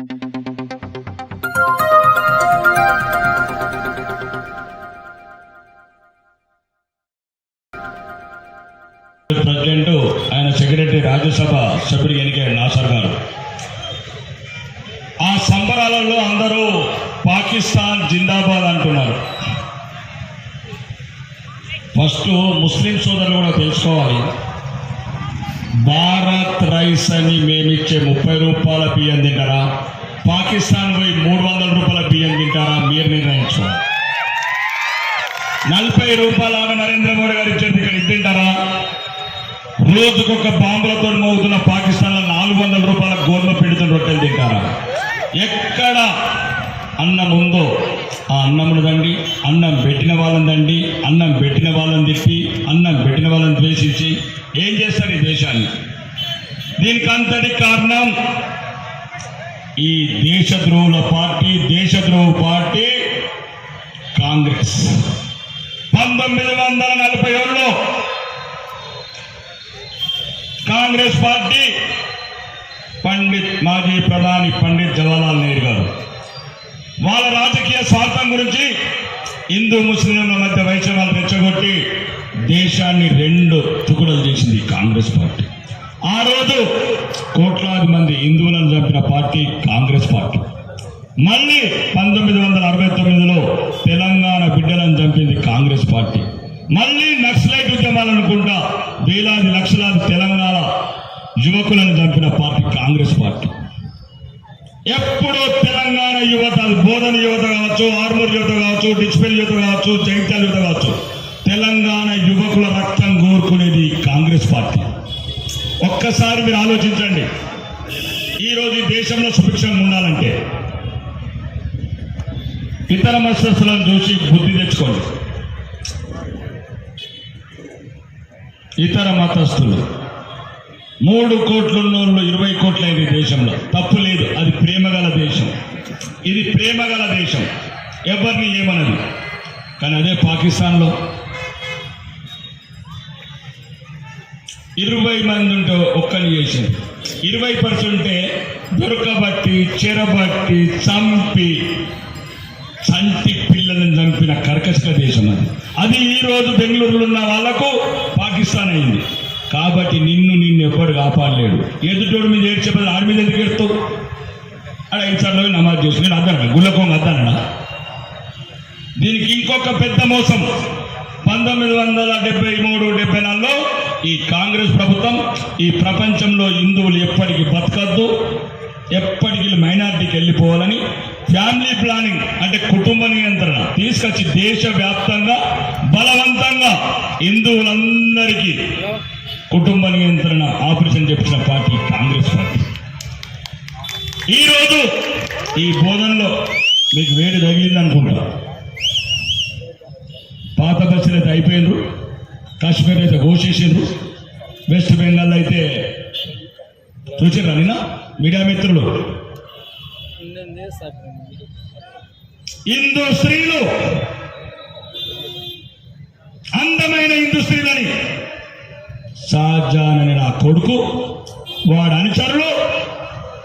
President ఆయన secretary Rajya Sabha సభ్యుడు ఎన్నికైన నాసర్ గారు ఆ సంబరాలలో అందరూ పాకిస్తాన్ జిందాబాద్ అంటున్నారు. ఫస్ట్ ముస్లిం సోదరులు కూడా తెలుసుకోవాలి, భారత్ రైస్ అని మేమిచ్చే 30 రూపాయల బియ్యం తింటారా, పాకిస్తాన్ పోయి 300 రూపాయల బియ్యం తింటారా, మీరు నిర్ణయించుకోవాలి. 40 రూపాయల నరేంద్ర మోడీ గారు ఇచ్చేది ఇక్కడ తింటారా? రోజుకొక బాంబులతో మోగుతున్న పాకిస్తాన్ లో 400 రూపాయల గోధుమ పిండితో రొట్టెలు తింటారా? ఎక్కడ అన్నం ఉందో ఆ అన్నమును దండి, అన్నం పెట్టిన వాళ్ళని దండి, అన్నం పెట్టిన వాళ్ళని తిప్పి, అన్నం పెట్టిన వాళ్ళని ద్వేషించి ఏం చేస్తారు ఈ దేశాన్ని? దీనికి అంతటి కారణం ఈ దేశద్రోహుల పార్టీ, దేశద్రోహ పార్టీ కాంగ్రెస్. 1947లో కాంగ్రెస్ పార్టీ మాజీ ప్రధాని పండిత్ జవహర్లాల్ నెహ్రూ గారు వాళ్ళ రాజకీయ స్వార్థం గురించి హిందూ ముస్లింల మధ్య వైషమ్యాలు రెచ్చగొట్టి దేశాన్ని 2 తుకుడలు చేసింది కాంగ్రెస్ పార్టీ. ఆ రోజు కోట్లాది మంది హిందువులను చంపిన పార్టీ కాంగ్రెస్ పార్టీ. మళ్ళీ 1969లో తెలంగాణ బిడ్డలను చంపింది కాంగ్రెస్ పార్టీ. మళ్ళీ నక్సలైట్ ఉద్యమాలు అనుకుంటా వేలాది లక్షలాది తెలంగాణ యువకులను చంపిన పార్టీ కాంగ్రెస్ పార్టీ. ఎప్పుడో తెలంగాణ యువత, బోధన యువత కావచ్చు, ఆర్మూర్ యువత కావచ్చు, డిస్పెల్ యువత కావచ్చు, జగిత్యాల యువత కావచ్చు, తెలంగాణ యువకుల రక్తం కోరుకునేది కాంగ్రెస్ పార్టీ. ఒక్కసారి మీరు ఆలోచించండి, ఈరోజు ఈ దేశంలో సుభిక్షంగా ఉండాలంటే ఇతర మతస్థులను చూసి బుద్ధి తెచ్చుకోండి. ఇతర మతస్థులు 3 కోట్లున్నోళ్ళు 20 కోట్లైంది దేశంలో, తప్పు లేదు, అది ప్రేమగల దేశం, ఇది ప్రేమగల దేశం, ఎవరిని ఏమన్నది. కానీ అదే పాకిస్తాన్లో 20 మంది ఉంటే ఒక్కని చేసింది, 20% దొరకబట్టి, చెరబట్టి, చంపి, చంటి పిల్లలను చంపిన కర్కశ దేశం అది. అది ఈరోజు బెంగళూరులో ఉన్న వాళ్లకు పాకిస్తాన్ అయింది. కాబట్టి నిన్ను ఎవ్వడు కాపాడలేడు. ఎదుటోడు మీద ఏడ్చే బదులు ఆడి మీద ఎందుకు ఎడుతావు? అక్కడ 5 సార్లు నమాజ్ చేసి నేను అద్దాను, గుళ్ళకోంగ అద్దానడా? దీనికి ఇంకొక పెద్ద మోసం. 1973-74లో ఈ కాంగ్రెస్ ప్రభుత్వం ఈ ప్రపంచంలో హిందువులు ఎప్పటికీ బతకద్దు, ఎప్పటికీ మైనారిటీకి వెళ్ళిపోవాలని ఫ్యామిలీ ప్లానింగ్ అంటే కుటుంబ నియంత్రణ తీసుకొచ్చి దేశవ్యాప్తంగా బలవంతంగా హిందువులందరికీ కుటుంబ నియంత్రణ ఆపరేషన్ చేపించిన పార్టీ కాంగ్రెస్ పార్టీ. ఈరోజు ఈ బోధనలో మీకు వేడి తగిలింది అనుకుంటా. పాత బస్సులు అయితే అయిపోయినరు, కాశ్మీర్ అయితే ఘోషించారు, వెస్ట్ బెంగాల్ అయితే చూసారా నిన్న మీడియా మిత్రులు? హిందూ స్త్రీలు, అందమైన హిందూ స్త్రీలని షాజహాన్ అనే నా కొడుకు, వాడు అనుచరులు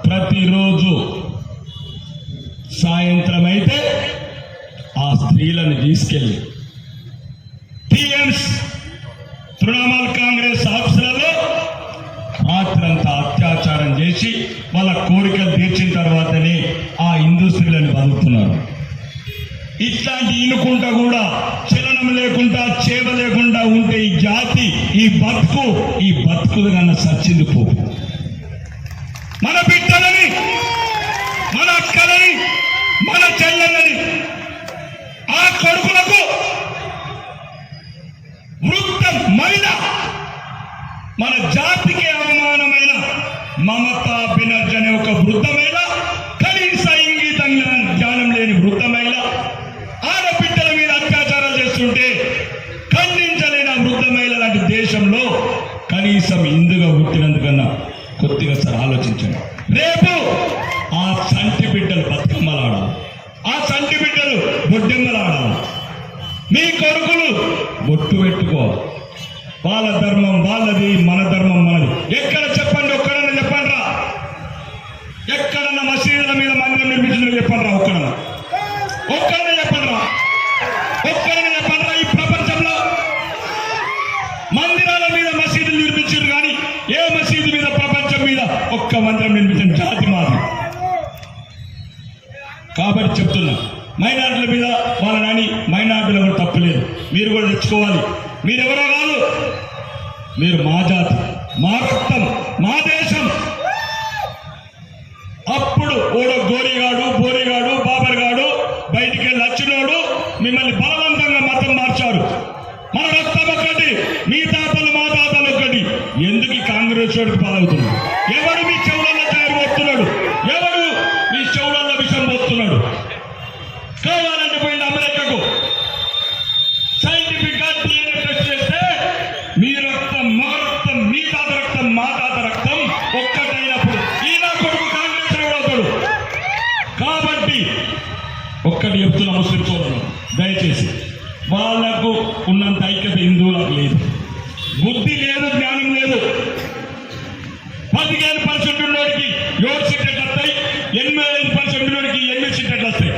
ప్రతిరోజు సాయంత్రం అయితే ఆ స్త్రీలను తీసుకెళ్ళి టీఎంస్ తృణమూల్ కాంగ్రెస్ ఆఫీసులలో రాత్రంతా అత్యాచారం చేసి వాళ్ళ కోరికలు తీర్చిన తర్వాతనే ఆ హిందూ స్త్రీలను బతుకుతున్నారు. ఇట్లాంటి ఈనుకుంటా కూడా చలనం లేకుండా, చేవ లేకుండా ఉంటే ఈ జాతి, ఈ బతుకులు కన్నా సచ్చింది పో. మన బిడ్డలని, మన అక్కలని, మన చెల్లెలని, ఆ కొడుకులకు వృద్ధ మహిళ, మన జాతికి అవమానమైన మమతా బెనర్జీ అనే ఒక వృద్ధ మహిళ, కనీస ఇంగితంగా జ్ఞానం లేని వృద్ధ మహిళ ఆడబిడ్డల మీద అత్యాచారాలు చేస్తుంటే ఖండించలేని వృద్ధ మహిళ లాంటి దేశంలో కనీసం హిందుగా పుట్టినందుకన్నా కొద్దిగా సార్ ఆలోచించండి. రేపు ఆ చంటి బిడ్డలు బతుకమ్మలాడాలి, ఆ చంటి బిడ్డలు బొడ్డెమ్మలాడాలి. మీ కొడుకులు బొట్టు పెట్టుకోవాలి. వాళ్ళ ధర్మం వాళ్ళది, మన ధర్మం మనది. ఎక్కడ చెప్పండి, ఒక్కడన్నా చెప్పండి రా, ఎక్కడన్నా మసీదుల మీద మందిరం నిర్మించిందని చెప్పండి రా. ఒక్కడన్నా చెప్పండి రా. ఈ ప్రపంచంలో మందిరాల మీద మసీదులు నిర్మించారు కానీ ఏ మసీదు మీద ప్రపంచం మీద ఒక్క మందిరం నిర్మించిన జాతి మాది. కాబట్టి చెప్తున్నా, మైనార్టీల మీద వాళ్ళని మైనార్టీలు కూడా తప్పలేదు, మీరు కూడా తెచ్చుకోవాలి. మీరెవరో కాదు, మీరు మా జాతి, మా రక్తం, మా దేశం. అప్పుడు ఓడో గోరిగాడు, బోరిగాడు, బాబర్గాడు బయటికి వెళ్ళి వచ్చినోడు మిమ్మల్ని బలవంతంగా మతం మార్చారు. మన రక్తం ఒక్కటి, మీ తాతలు మా తాతలు ఒక్కటి. ఎందుకు కాంగ్రెస్ వాడికి పాలవుతున్నాడు? ఎవడు మీ చెవులలో తయారు పోతున్నాడు? ఎవడు మీ చెవులలో విషం పోస్తున్నాడు? కావాలంటే పోయింది అమెరికాకు, సైంటిఫిక్ గా DNA టెస్ట్ చేస్తే మీ రక్తం మా రక్తం, మీ తాత రక్తం మా తాత రక్తం ఒక్కటైనప్పుడు ఈయన కొడుకు కాంగ్రెస్ అవుతాడు. కాబట్టి ఒక్కటి చెప్తున్న ముస్లిం సోదరులు, దయచేసి వాళ్లకు ఉన్నంత ఐక్యత హిందువులకు లేదు. బుద్ధి లేదు, జ్ఞానం లేదు. 15% ఉన్నోడికి 7 సీట్లు వస్తాయి, 85% ఉన్నోడికి 8 సీట్లు వస్తాయి.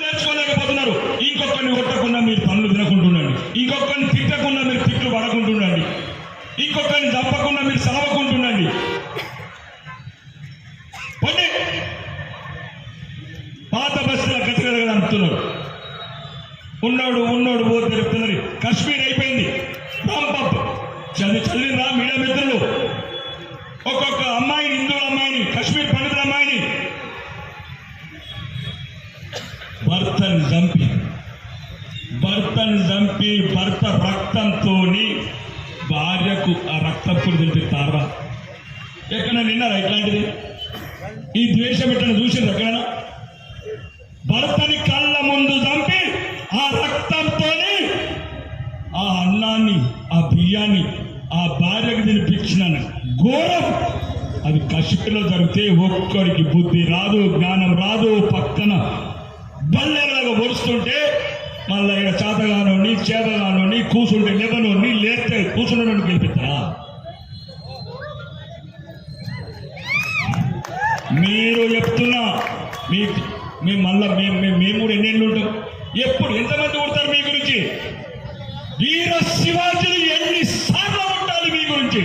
నేర్చుకోలేకపోతున్నారు. ఇంకొకరిని కొట్టకుండా మీరు పనులు తినకుంటుండండి, ఇంకొకరిని తిట్టకుండా మీరు తిట్లు పడకుంటుండండి, ఇంకొకరిని చంపకుండా మీరు సెలవకుంటుండండి. పాత బస్సుల గతిగా అంటున్నారు. ఉన్నోడు పోతే చెప్తున్నారు. కాశ్మీర్ అయిపోయింది, రాంపప్ చదివిరా మీడియా మిత్రులు. ఒక్కొక్క అమ్మాయిని, హిందువుల అమ్మాయిని, కాశ్మీర్ పండితుల అమ్మాయిని భర్తను చంపి భర్త రక్తంతో భార్యకు ఆ రక్తప్పుడు తినిపిస్తారా? ఎక్కడైనా విన్నారా ఇట్లాంటిది? ఈ ద్వేషం ఎట్లా చూసింది ఎక్కడైనా? భర్తని కళ్ళ ముందు చంపి ఆ రక్తంతో ఆ అన్నాన్ని, ఆ బియ్యాన్ని ఆ భార్యకు తినిపించిన ఘోరం అది కాశ్మీర్లో జరిగితే ఒక్కడికి బుద్ధి రాదు, జ్ఞానం రాదు. పక్కన బల్లెలాగా ఒరుస్తుంటే మళ్ళీ ఇక్కడ చేతగానోని, చేతగానోని, కూర్చుంటే లేవనోని, లేస్తే కూర్చుంటే గెలిపిస్తారా? మీరు చెప్తున్నా మేము కూడా ఎన్నేళ్ళు ఉంటాం? ఎప్పుడు ఎంతమంది ఉంటారు మీ గురించి? వీర శివాజీలు ఎన్నిసార్లు ఉండాలి మీ గురించి?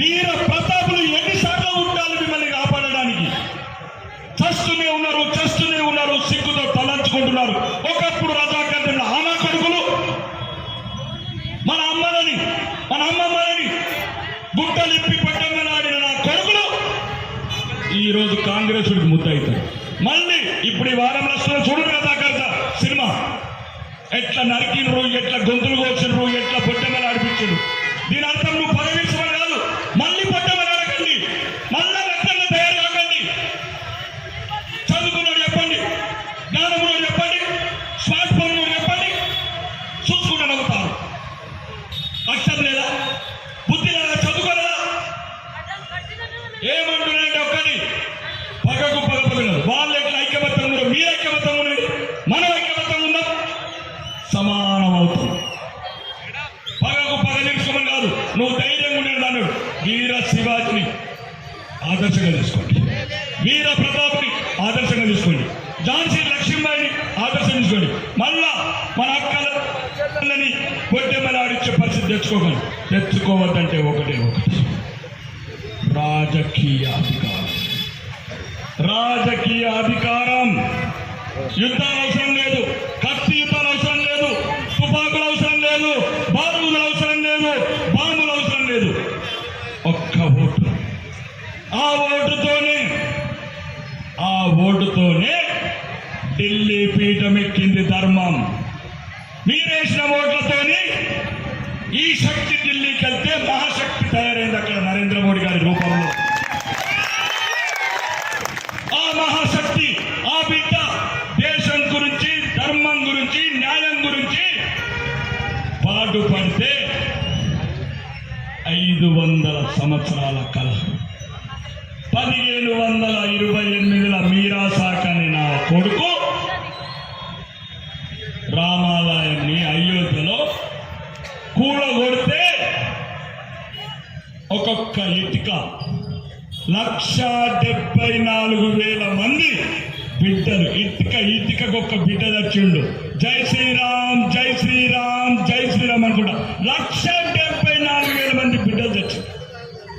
వీర ప్రతాపులు ఎన్నిసార్లు ఉండాలి మిమ్మల్ని కాపాడడానికి? చస్తూనే ఉన్నారు, సిగ్గుతో తలంచుకుంటున్నారు. ఒకప్పుడు రజాకర్ల ఆనా కొడుకులు మన అమ్మమ్మలని గుట్టలిప్పి పట్టమ్మలాడిన నా కొడుకులు ఈరోజు కాంగ్రెస్ ముద్ద అవుతారు. మళ్ళీ ఇప్పుడు ఈ వారంలో చూడరు రజాకర్ల సినిమా ఎట్లా నరికినరు, ఎట్లా గొంతులు కోసినరు, ఎట్లా పొట్టెమ్మలు ఆడిపించరు. దీని అర్థం నువ్వు పదవించమని కాదు, మళ్ళీ పొట్టెమ్మలు ఆడకండి, మళ్ళా రక్తంగా తయారు కాకండి. చదువుకున్నాడు చెప్పండి, జ్ఞానమున్నాడు చెప్పండి, స్మార్ట్ ఫోన్ చెప్పండి, చూసుకుంటూ నవ్వుతారు. అక్షరం లేదా, బుద్ధి లేదా, చదువుకోలేదా? ఏమంటున్నారంటే ఒక్కటి పగకు పగపగలరు. వాళ్ళు ఎట్లా ఐక్యబద్ధంగా ఉన్నారు, మీరు ఐక్యబద్ధంగా ఉండండి, మనం ఐక్యబద్ధంగా ఉన్నాం, సమానం అవుతుంది. పగకు పగ నిలుచుకోమని కాదు, నువ్వు ధైర్యంగా ఉండేది అన్నాడు. వీర శివాజీని ఆదర్శంగా తీసుకోండి, వీర ప్రతాప్ని ఆదర్శంగా తీసుకోండి, ఝాన్సీ లక్ష్మీబాయిని ఆదర్శంగా తీసుకోండి. మళ్ళా మన అక్కలని పొట్టెమ్మలు ఆడిచ్చే పరిస్థితి తెచ్చుకోవద్దంటే ఒకటి రాజకీయ అధికారం. యుద్ధాలు అవసరం లేదు, కత్తి యుద్ధాలు అవసరం లేదు, తుపాకులు అవసరం లేదు, బారులు అవసరం లేదు, బాంబులు అవసరం లేదు. ఒక్క ఓటు. ఆ ఓటుతోనే ఢిల్లీ పీఠం ఎక్కింది ధర్మం. మీరేసిన ఓట్లతోనే ఈ శక్తి ఢిల్లీకి వెళ్తే మహాశక్తి తయారైంది అక్కడ నరేంద్ర మోడీ గారి రూపంలో. ఆ మహాశక్తి, ఆ బిడ్డ దేశం గురించి, ధర్మం గురించి, న్యాయం గురించి పాటుపడితే 500 సంవత్సరాల కళ 1728 మీరా సాకని నా కొడుకు రామాలయాన్ని అయోధ్యలో కూడగొడితే ఒక్కొక్క ఇటుక 1,74 4,000 మంది బిడ్డలు ఇటుకొక్క బిడ్డ తెచ్చిండు. జై శ్రీరామ్ జై శ్రీరామ్ జై శ్రీరామ్ అనుకుంటా 1,74,000 మంది బిడ్డలు తెచ్చిండు.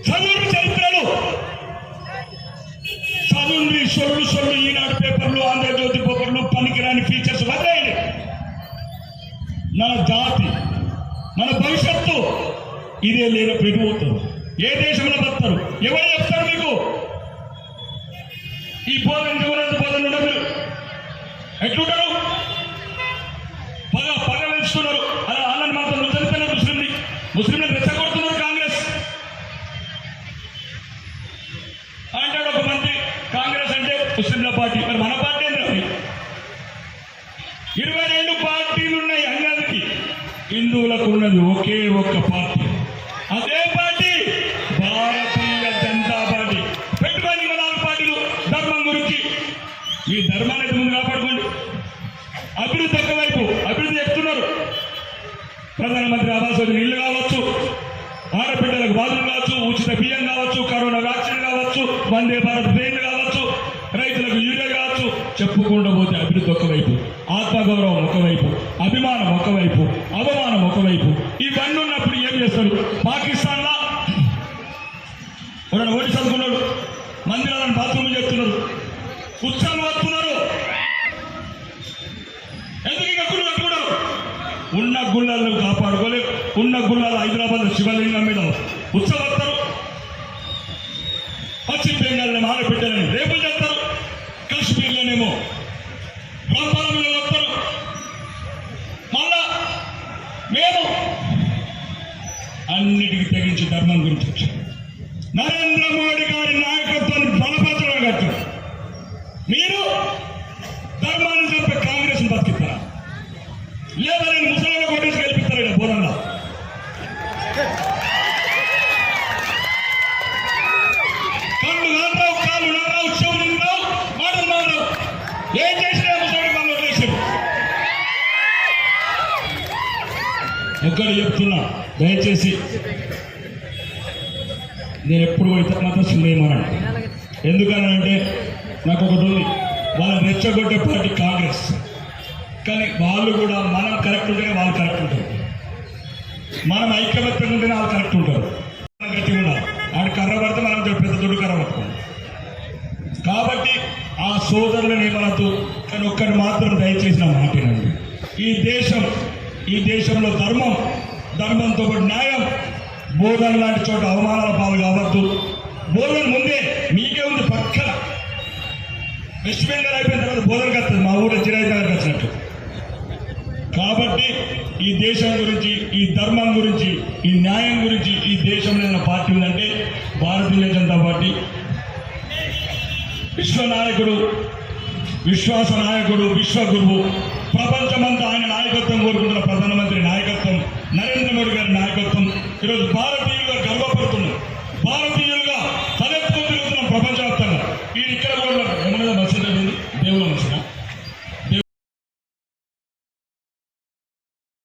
చదువు చరిత్రలు చదువుని సొల్లు ఈనాడు పేపర్లు, ఆంధ్రజ్యోతి పేపర్లు, పనికిరాని ఫీచర్స్ వదిలేయండి. మన జాతి, మన భవిష్యత్తు ఇదే లేదా పెరిగిపోతారు. ఏ దేశంలో బతారు? ఎవరు చెప్తారు మీకు? ఈ బోధన బోధన మీరు ఎట్లుంటారు? పగ పెంచుతున్నారు. అలా ఆనంద మాత్రం చనిపోయిన ముస్లింలను రెచ్చగొడుతున్నారు కాంగ్రెస్ అంటాడు ఒక మంది. కాంగ్రెస్ అంటే ముస్లింల పార్టీ. మరి మన పార్టీ ఏంటండి? 22 పార్టీలు ఉన్నాయి. అన్నిటికీ హిందువులకు ఉన్నది ఒకే ఒక్క పార్టీ. అదే పార్టీ భారతీయ జనతా పార్టీ. పెట్టుకోండి 4 పార్టీలు ధర్మం గురించి. ఈ ధర్మాన్ని ముందు కాపాడుకోండి. అభివృద్ధి ఒకవైపు అభివృద్ధి చెప్తున్నారు. ప్రధానమంత్రి ఆవాస్ యోజన ఇల్లు కావచ్చు, ఆడపిల్లలకు బాధలు కావచ్చు, ఉచిత బియ్యం కావచ్చు, కరోనా వ్యాక్సిన్ కావచ్చు, వందే భారత్ ట్రైన్లు కావచ్చు, రైతులకు యూరియా కావచ్చు. చెప్పుకుండా పోతే అభివృద్ధి ఒకవైపు, ఆత్మగౌరవం ఒకవైపు, అభిమానం ఒకవైపు, అవమానం ఒకవైపు. ఇవన్నీ ఉన్నప్పుడు ఏం చేస్తారు? పాకిస్తాన్ లా ఎవరైనా ఓడి చదువుకున్నాడు, మందిరాలను బాత్రూమ్ చేస్తున్నారు, ఉత్సాహం వస్తున్నారు. ఎందుకు ఇక గుళ్ళు కట్టుకున్నారు? ఉన్న గుళ్ళలను కాపాడుకోలేదు. ఉన్న గుళ్ళలు హైదరాబాద్ శివలింగం మీద ఉత్సవస్తారు. పశ్చిమ బెంగాల్లో ఆడబిడ్డలని రేపు చేస్తారు. కాశ్మీర్లోనేమో ప్రాంతాల మీద వస్తారు. మళ్ళా మేము అన్నిటికీ తెగించి ధర్మం గురించి వచ్చాం. నరేంద్ర మోడీ గారి నాయకత్వాన్ని బలపత్రం కట్టారు. మీరు ధర్మాన్ని చంపే కాంగ్రెస్ బతికిస్తారా? లేదా నేను ముసలిలో కొట్టేసి గెలిపిస్తారా? ఇక్కడ బోధనలో కళ్ళు నారావు, కాళ్ళు నారావు, చెవులు రావు, మాటలు మారావు. ఏం చేసినా ముసలి వాళ్ళు వదిలేసారు. ఒక్కడు చెప్తున్నా, దయచేసి నేను ఎప్పుడు ఇతర మతస్థులు ఏమన్నాను. ఎందుకనంటే నాకు ఒకటి ఉంది, వాళ్ళని రెచ్చగొట్టే పార్టీ కాంగ్రెస్. కానీ వాళ్ళు కూడా మనం కరెక్ట్ ఉంటేనే వాళ్ళు కరెక్ట్ ఉంటారు. మనం ఐక్యమత్యంగా ఉంటేనే వాళ్ళు కరెక్ట్ ఉంటారు. మనం గట్టిగా ఉండాలి. ఆడు కర్ర పడితే మనం పెద్ద దొడ్డు కర్ర పట్టుకోండి. కాబట్టి ఆ సోదరులను ఏమనద్దు. కానీ ఒక్కటి మాత్రం దయచేసి నా మాటేనండి. ఈ దేశంలో ధర్మంతో పాటు న్యాయం, బోధన లాంటి చోట అవమానాల పాలు కావద్దు. బోధన ముందే మీకే ఉంది పక్కన. వెస్ట్ బెంగాల్ అయిపోయిన తర్వాత బోధనకు వస్తుంది. మా ఊళ్ళో జిరాయిదారికి వచ్చినట్టు. కాబట్టి ఈ దేశం గురించి, ఈ ధర్మం గురించి, ఈ న్యాయం గురించి ఈ దేశంలో ఉన్న పార్టీ ఉందంటే భారతీయ జనతా పార్టీ. విశ్వనాయకుడు, విశ్వాస నాయకుడు, విశ్వగురువు, ప్రపంచమంతా ఆయన నాయకత్వం కోరుకుంటున్న ప్రధానమంత్రి నాయకత్వం, నరేంద్ర మోడీ గారి నాయకత్వం. ఈరోజు భారతీయులుగా గర్వపడుతున్నాం, భారతీయులుగా తలెత్తుకు తిరుగుతున్నాం ప్రపంచవ్యాప్తంగా. ఈ ఇక్కడ కూడా ఏమన్నా మసీదు దేవుల మసీదు